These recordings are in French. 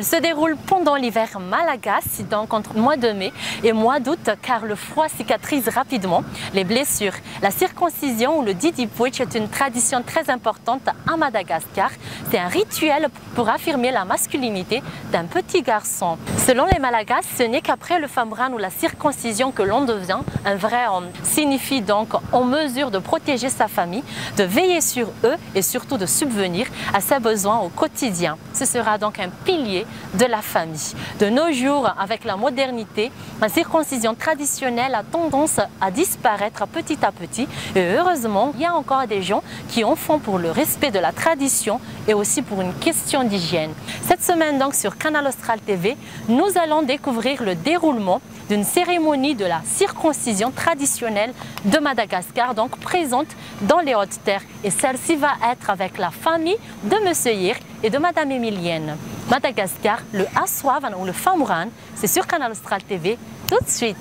Elle se déroule pendant l'hiver malagasy, donc entre le mois de mai et mois d'août, car le froid cicatrise rapidement les blessures. La circoncision ou le didipwitch est une tradition très importante à Madagascar. C'est un rituel pour affirmer la masculinité d'un petit garçon. Selon les Malagasy, ce n'est qu'après le famran ou la circoncision que l'on devient un vrai homme. Signifie donc en mesure de protéger sa famille, de veiller sur eux et surtout de subvenir à ses besoins au quotidien. Ce sera donc un pilier de la famille. De nos jours, avec la modernité, la circoncision traditionnelle a tendance à disparaître petit à petit et heureusement, il y a encore des gens qui en font pour le respect de la tradition et aussi pour une question d'hygiène. Cette semaine donc sur Canal Austral TV, nous allons découvrir le déroulement d'une cérémonie de la circoncision traditionnelle de Madagascar, donc présente dans les Hautes-Terres. Et celle-ci va être avec la famille de Monsieur Hir et de Madame Emilienne. Madagascar, le Aswavan ou le Famran, c'est sur Canal Austral TV tout de suite.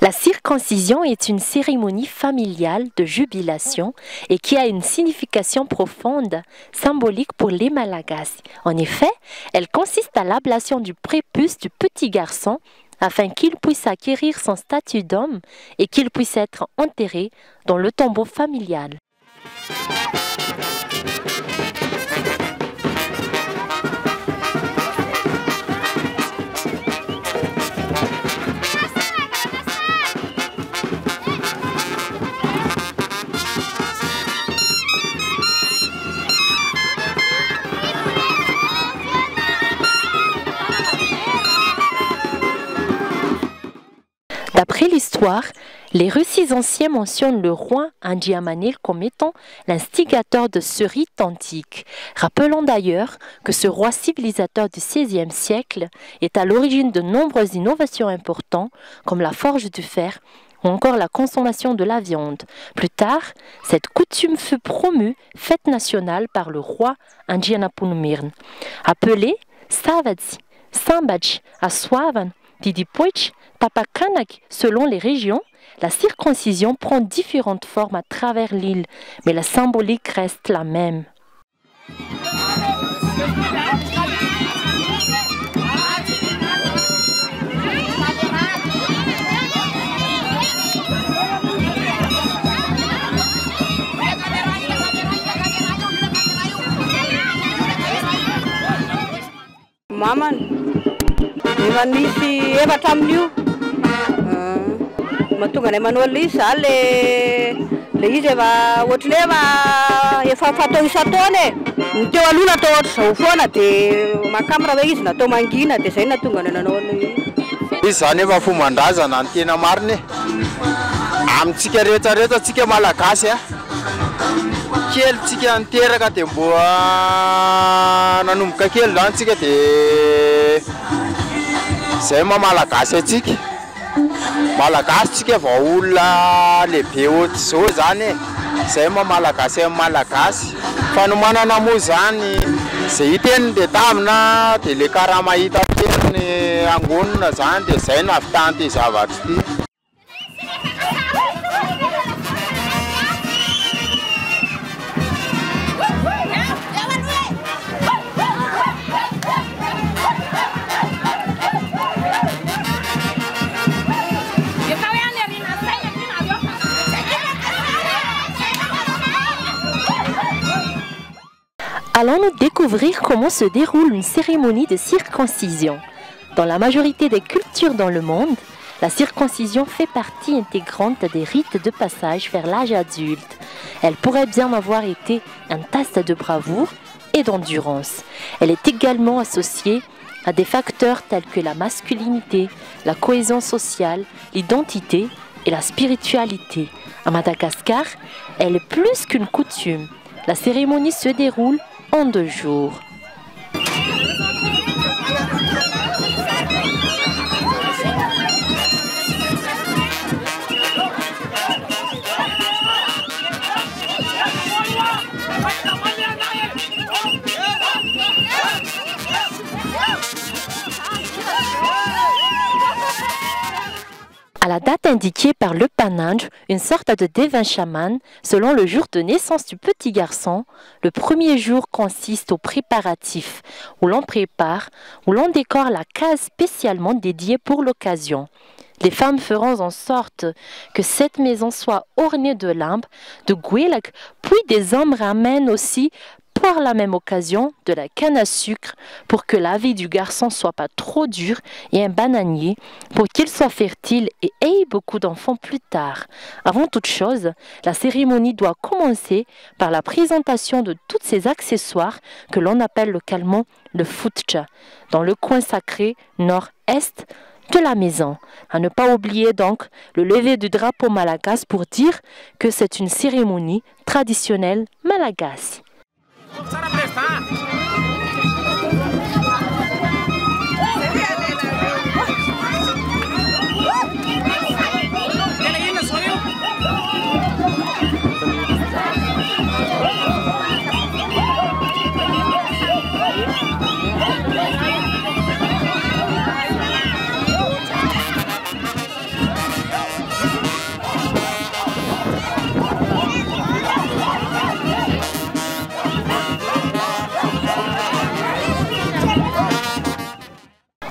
La circoncision est une cérémonie familiale de jubilation et qui a une signification profonde, symbolique pour les Malagasy. En effet, elle consiste à l'ablation du prépuce du petit garçon afin qu'il puisse acquérir son statut d'homme et qu'il puisse être enterré dans le tombeau familial. D'après l'histoire, les récits anciens mentionnent le roi Indiamanil comme étant l'instigateur de ce rite antique. Rappelons d'ailleurs que ce roi civilisateur du XVIe siècle est à l'origine de nombreuses innovations importantes comme la forge du fer ou encore la consommation de la viande. Plus tard, cette coutume fut promue fête nationale par le roi Indianapunmirn. Appelé Savadzi, Sambadji, Aswavan, Didipwitch, Tapakanak, selon les régions, la circoncision prend différentes formes à travers l'île, mais la symbolique reste la même. Maman, misy efatra amin'io. Mahatonga ny manao le izy zany le izy efa fatao isa-taona ny teo aloha natao ohatr'izao foana dia mahakamo raha hoe izy natao mangina dia zay nahatonga ny nanao izy zany efa fomban-drazana ny tena mariny amintsika rehetrarehetra tsika malagasy kely tsika niteraka dia mbo nanomboka kely zany tsika dia zay malagasy atsika malagasy tsika vao olona lehibe ohatr'izao zany zay malagasy amin'ny malagasy fanomanana moa zany zay hiteny dia tamina dia le karaha mahita teny angonina zany dia zay nahavitany ty zavatra ty. Allons-nous découvrir comment se déroule une cérémonie de circoncision. Dans la majorité des cultures dans le monde, la circoncision fait partie intégrante des rites de passage vers l'âge adulte. Elle pourrait bien avoir été un test de bravoure et d'endurance. Elle est également associée à des facteurs tels que la masculinité, la cohésion sociale, l'identité et la spiritualité. À Madagascar, elle est plus qu'une coutume. La cérémonie se déroule en 2 jours. est indiqué par le panage, une sorte de devin chaman, selon le jour de naissance du petit garçon. Le premier jour consiste aux préparatifs, où l'on prépare, où l'on décore la case spécialement dédiée pour l'occasion. Les femmes feront en sorte que cette maison soit ornée de lampes, de gouilak, puis des hommes ramènent aussi, par la même occasion, de la canne à sucre pour que la vie du garçon soit pas trop dure et un bananier pour qu'il soit fertile et ait beaucoup d'enfants plus tard. Avant toute chose, la cérémonie doit commencer par la présentation de tous ces accessoires que l'on appelle localement le futcha, dans le coin sacré nord-est de la maison. À ne pas oublier donc le lever du drapeau malagasy pour dire que c'est une cérémonie traditionnelle malagasy.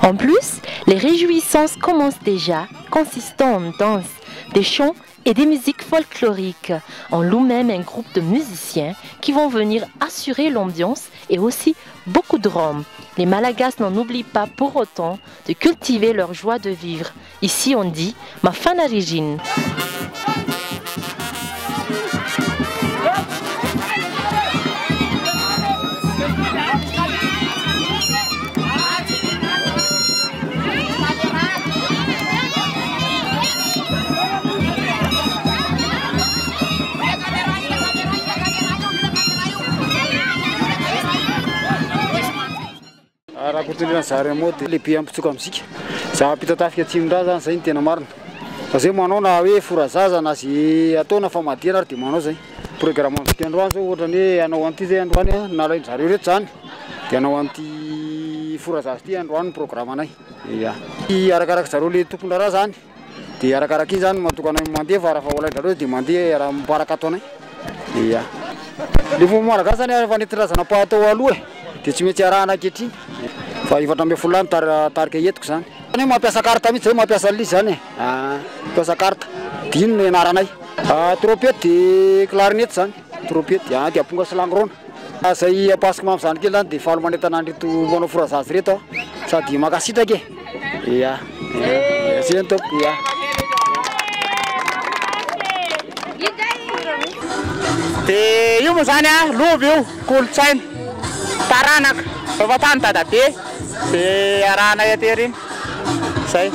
En plus, les réjouissances commencent déjà, consistant en danse, des chants et des musiques folkloriques. On loue même un groupe de musiciens qui vont venir assurer l'ambiance et aussi beaucoup de rhum. Les Malagasy n'en oublient pas pour autant de cultiver leur joie de vivre. Ici on dit « ma fan origine ». Raha kototrana zary moa dia lehibe ampitsoka amintsika. Za ampita-tafika atsimon-draha zany zay ny tena marina. Fa zay manao na hoe forazaza na zay ataona famadihana ary dia manao zay. Programme amintsika androany zao ohatra ny hoe anao an'ity zay androany nalainy zareo rehetra zany. Dia anao an'ity forazaza ity androany ny programme anay. Ia. Arakaraka zareo le tompon-draharaha zany. Dia arakaraka iny zany matokana mandeha fa raha fa olain-drareo dia mandeha raha mibaraka ataonay. Ia. Le fomba malagasy zany rehefa nentin-drazana atao aloha dia tsy maintsy arahana ankehitriny. Fa 4 any tarika entiko zany. Zany mampiasa carte mihitsy zay mampiasa lisy zany. Mampiasa carte. Dia ino no anaranay. Trompety dia clarinette zany. Trompety dia aponga sy langrona. Zay apasika mamizany kely zany dia falo manentana andrito manao forazazy reto sady makasitraka e. Ia. Zay ny tompoko. Ia. Dia io moa zany lova io kolotsaina taranaka efa tany dadabe dia arahana etery iny zay.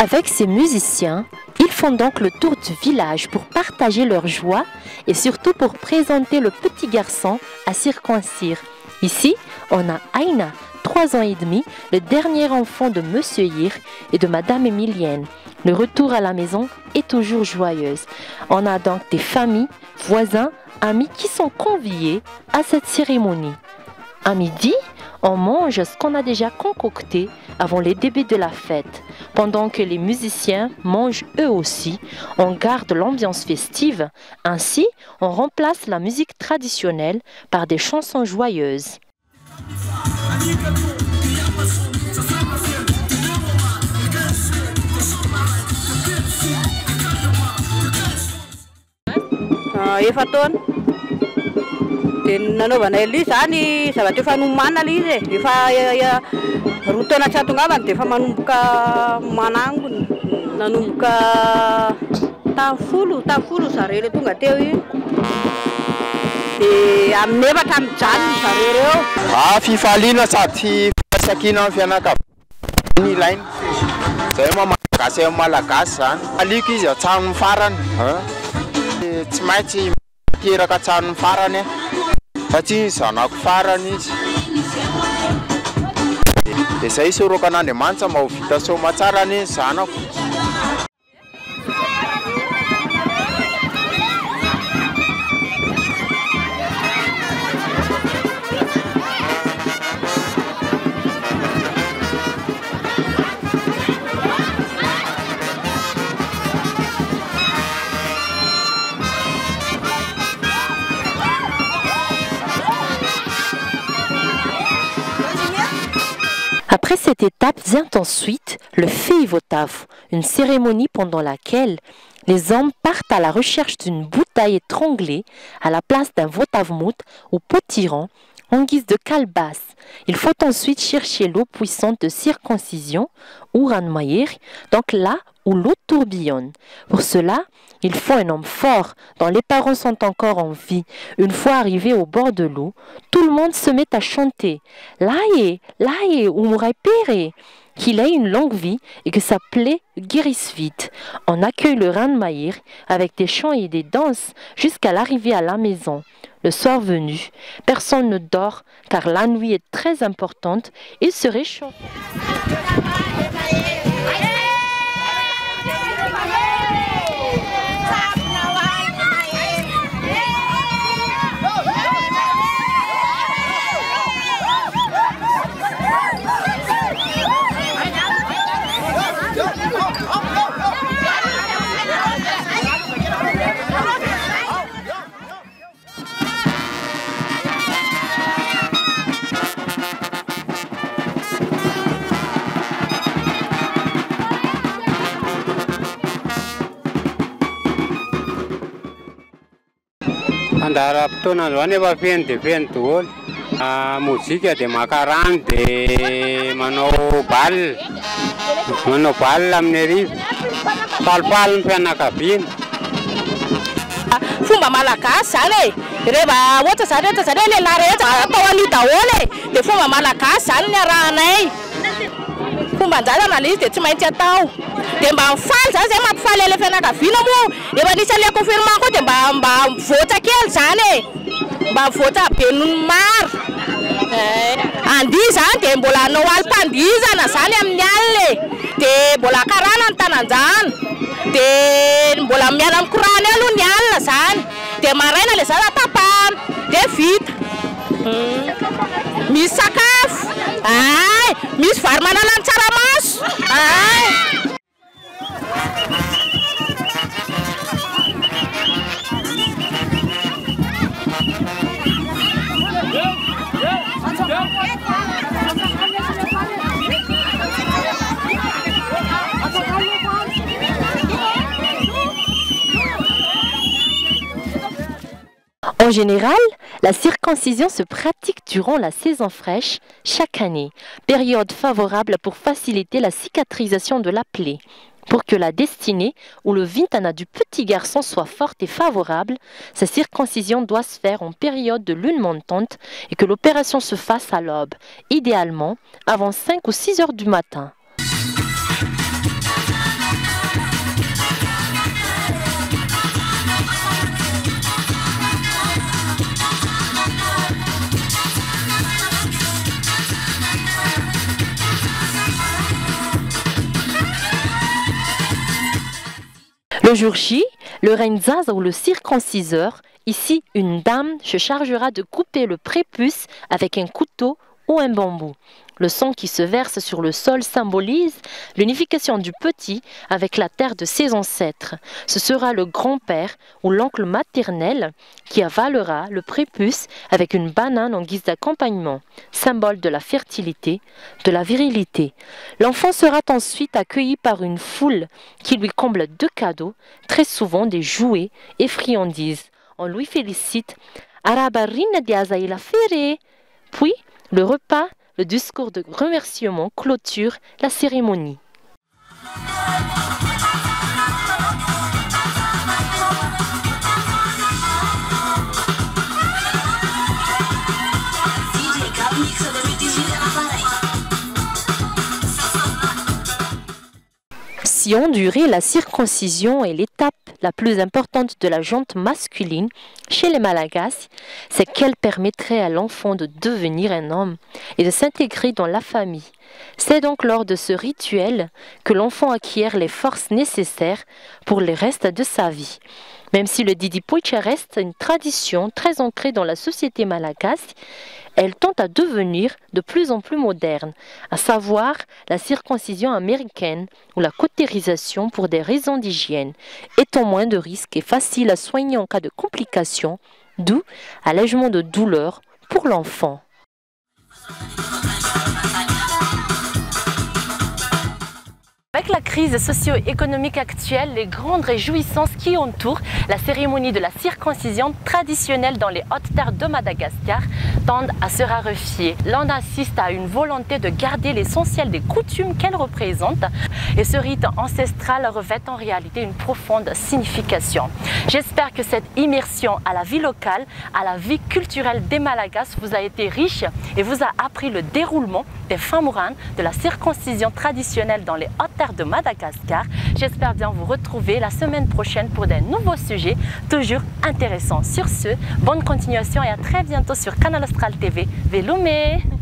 Avec ces musiciens, ils font donc le tour du village pour partager leur joie et surtout pour présenter le petit garçon à circoncire. Ici, on a Aina, 3 ans et demi, le dernier enfant de Monsieur Hir et de Madame Emilienne. Le retour à la maison est toujours joyeuse. On a donc des familles, voisins, amis qui sont conviés à cette cérémonie. À midi, on mange ce qu'on a déjà concocté avant les débuts de la fête. Pendant que les musiciens mangent eux aussi, on garde l'ambiance festive. Ainsi, on remplace la musique traditionnelle par des chansons joyeuses. Dia nanaovana ilay zany zavatra efa nomana ilay izy e. Efa 2 taona tsy hatongavany dia efa manomboka manangony. Nanomboka tafolo zareo le tonga teo iny. Dia amin'ny 4 mijanona zareo reo. Fifaliana sady fisakina amin'ny fianakaviana ilaina. Zay malagasy amin'ny malagasy zany. Aliko izy an-trano farany. Tsy maintsy teraka an-trano farany. Satria zanako farany izy. dia izay isorokan'Andriamanitra mba ho vita soma tsara ny zanako. Après cette étape vient ensuite le Feivotav, une cérémonie pendant laquelle les hommes partent à la recherche d'une bouteille étranglée à la place d'un votavmout ou potiran en guise de calebasse. Il faut ensuite chercher l'eau puissante de circoncision, ou ranmayir, donc là où l'eau tourbillonne. Pour cela, il faut un homme fort dont les parents sont encore en vie. Une fois arrivé au bord de l'eau, tout le monde se met à chanter « Laye, laye, umurai pere » qu'il ait une longue vie et que sa plaie guérisse vite. On accueille le ranmayir avec des chants et des danses jusqu'à l'arrivée à la maison. Le soir venu, personne ne dort car la nuit est très importante et se réchauffe. Andara-potoana androany efa feno dia feno daholo. Mozika dia maka rano dia manao baly amin'ny hariva. Falifaly ny fianakaviana. Fomba malagasy zany e, rehefa ohatra zany hoe lehilahy rehetra atao anio daholo e, dia fomba malagasy zany ny arahanay. Fomban-drazana ilay izy dia tsy maintsy atao. Dia mba mifaly zany zay mampifaly ilay fianakaviana moa. Efa anisan'ilay confirmant koa dia mba mivoatra kely zany e, mba mivoatra be nono maro. Andihy zany dia mbola hanao alim-pandihizana zany amin'ny alina e, dia mbola karana ny tanan-drano, dia mbola miala amin'ny korany aloha ny alina zany, dia maraina ilay zany atapahana dia vita. Misy sakafo, misy vary manala ny tsaramaso. En général, la circoncision se pratique durant la saison fraîche chaque année, période favorable pour faciliter la cicatrisation de la plaie. Pour que la destinée ou le vintana du petit garçon soit forte et favorable, sa circoncision doit se faire en période de lune montante et que l'opération se fasse à l'aube, idéalement avant 5 ou 6 heures du matin. Le jour J, le Renzaz ou le circonciseur, ici une dame, se chargera de couper le prépuce avec un couteau ou un bambou. Le sang qui se verse sur le sol symbolise l'unification du petit avec la terre de ses ancêtres. Ce sera le grand-père ou l'oncle maternel qui avalera le prépuce avec une banane en guise d'accompagnement, symbole de la fertilité, de la virilité. L'enfant sera ensuite accueilli par une foule qui lui comble de cadeaux, très souvent des jouets et friandises. On lui félicite « Arabarina di Azaïla Fere ». Puis, le repas, le discours de remerciement clôture la cérémonie. Si endurer la circoncision est l'étape la plus importante de la jante masculine chez les Malagasy, c'est qu'elle permettrait à l'enfant de devenir un homme et de s'intégrer dans la famille. C'est donc lors de ce rituel que l'enfant acquiert les forces nécessaires pour le reste de sa vie. Même si le Didi Puiche reste une tradition très ancrée dans la société malagasy, elle tend à devenir de plus en plus moderne, à savoir la circoncision américaine ou la cautérisation pour des raisons d'hygiène, étant moins de risques et facile à soigner en cas de complications, d'où allègement de douleur pour l'enfant. Avec la crise socio-économique actuelle, les grandes réjouissances qui entourent la cérémonie de la circoncision traditionnelle dans les hautes terres de Madagascar tendent à se raréfier. L'on assiste à une volonté de garder l'essentiel des coutumes qu'elle représente et ce rite ancestral revêt en réalité une profonde signification. J'espère que cette immersion à la vie locale, à la vie culturelle des Malagasy vous a été riche et vous a appris le déroulement des Famourans de la circoncision traditionnelle dans les hautes terres de Madagascar. J'espère bien vous retrouver la semaine prochaine pour de nouveaux sujets toujours intéressants. Sur ce, bonne continuation et à très bientôt sur Canal Austral TV. Velume!